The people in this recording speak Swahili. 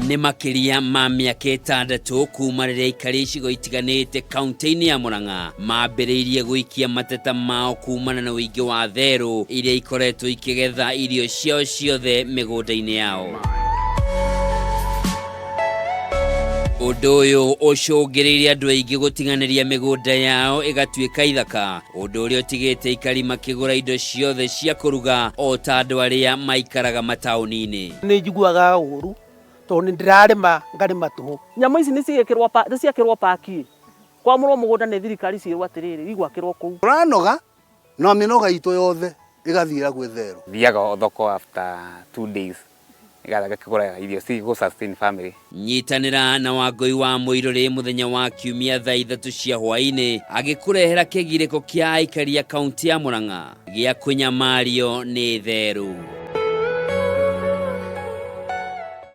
Nĩ makĩria ma mĩaka 6 kuuma rĩrĩa aikari icigo itiganĩte kaunti-inĩ ya Murang'a mambĩrĩirie gũikia mateta mao kuumana na ũingĩ wa therũ iria ikoretwo ikĩgetha irio ciao ciothe mĩgũnda-inĩ yao. Ũndũ ũyũ ũcũngĩrĩirie andũ aingĩ gũtiganĩria mĩgũnda yao ĩgatuĩka ithaka, ũndũ ũrĩa ũtigĩte aikari makĩgũra indo ciothe cia kũruga o ta andũ arĩa maikaraga mataũni-inĩ. Nĩ njiguaga ũũru tondũ ndirarĩma ngarĩma tũhũ. Nyamũ ici nĩ ciakĩrwo paki kwamũrwo mũgũnda nĩ thirikari ciĩrwo atĩrĩrĩ igwakĩrwo kũu. Tũranoga na mĩnoga itũ yothe ĩgathira gwĩ therũ. Thiaga thoko after 2 days. Gakĩgũra irio ci go sustain family. Nyitanĩra na Wangũi wa Mũirũrĩ mũthenya wa Kiumia thaa 3 cia hwaĩ-inĩ agĩkũrehera kĩgirĩko kĩa aikari a kaunti ya Murang'a gĩa kũnyamario nĩ therũ.